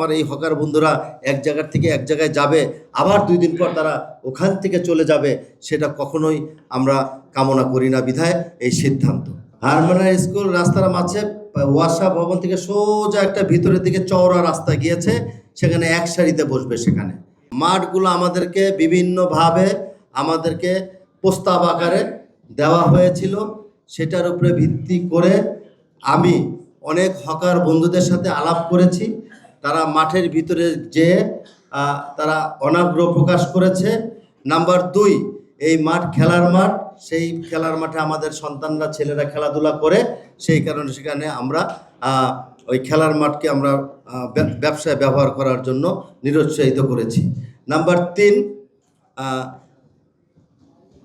আমার এই হকার বন্ধুরা এক জায়গার থেকে এক জায়গায় যাবে, আবার 2 দিন পর তারা ওখান থেকে চলে যাবে, সেটা কখনোই আমরা কামনা করি না, বিধায় এই সিদ্ধান্ত। হারমোনিয়াম স্কুল রাস্তার মাঝে ওয়াসা ভবন থেকে সোজা একটা ভিতরের দিকে চওড়া রাস্তা গিয়েছে, সেখানে এক সারিতে বসবে। সেখানে মাঠগুলো আমাদেরকে বিভিন্নভাবে আমাদেরকে প্রস্তাব আকারে দেওয়া হয়েছিল। সেটার উপরে ভিত্তি করে আমি অনেক হকার বন্ধুদের সাথে আলাপ করেছি। তারা মাঠের ভিতরে যেয়ে তারা অনাগ্রহ প্রকাশ করেছে। নাম্বার 2, এই মাঠ খেলার মাঠ, সেই খেলার মাঠে আমাদের সন্তানরা ছেলেরা খেলাধুলা করে, সেই কারণে সেখানে আমরা ওই খেলার মাঠকে আমরা ব্যবসায় ব্যবহার করার জন্য নিরুৎসাহিত করেছি। নাম্বার 3,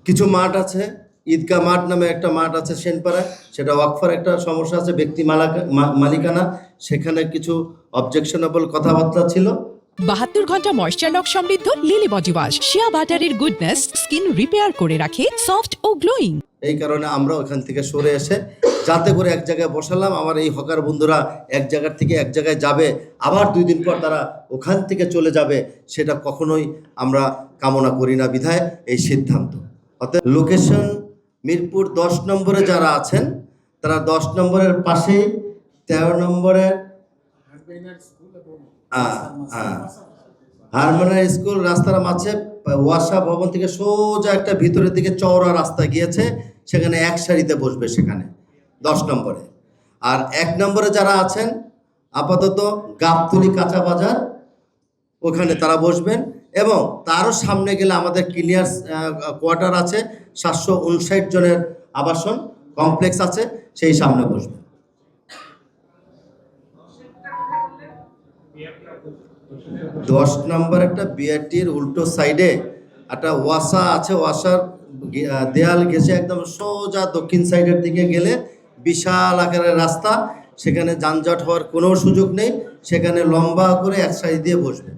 কিছু মাঠ আছে, ঈদগাহ মাঠ নামে একটা মাঠ আছে সেনপাড়ায়, সেটা ওয়াকফার একটা সমস্যা আছে, ব্যক্তি মালিকানা, সেখানে কিছু অবজেকশনেবল কথাবার্তা ছিল। 72 ঘন্টা ময়েশ্চার লক সমৃদ্ধ লিলি বডি ওয়াশ, শিয়া বাটারের গুডনেস স্কিন রিপেয়ার করে রাখে সফট ও গ্লোয়িং। এই কারণে আমরা ওখান থেকে সরে এসে যাতে করে এক জায়গায় বসালাম, আমার এই হকার বন্ধুরা এক জায়গার থেকে এক জায়গায় যাবে, আবার 2 দিন পর তারা ওখান থেকে চলে যাবে, সেটা কখনোই আমরা কামনা করি না, বিধায় এই সিদ্ধান্ত। অতএব লোকেশন মিরপুর 10 নম্বরে যারা আছেন, তারা 10 নম্বরের পাশেই 13 নম্বরের হারমোনিয়াম স্কুল রাস্তার মাঝে ওয়াসা ভবন থেকে সোজা একটা ভিতরের দিকে চওড়া রাস্তা গিয়েছে, সেখানে এক সারিতে বসবে। সেখানে 10 নম্বরে। আর 1 নম্বরে যারা আছেন আপাতত গাবতলী কাঁচা বাজার, ওখানে তারা বসবেন। এবং তারও সামনে গেলে আমাদের ক্লিয়ার কোয়ার্টার আছে, 759 জনের আবাসন কমপ্লেক্স আছে, সেই সামনে বসবেন। 10 নম্বর একটা বিআরটির উল্টো সাইডে একটা ওয়াসা আছে, ওয়াসার দেয়াল ঘেঁষে একদম সোজা দক্ষিণ সাইডের দিকে গেলে বিশাল আকারের রাস্তা, সেখানে যানজট হওয়ার কোনো সুযোগ নেই, সেখানে লম্বা করে এক সাইড দিয়ে বসবে।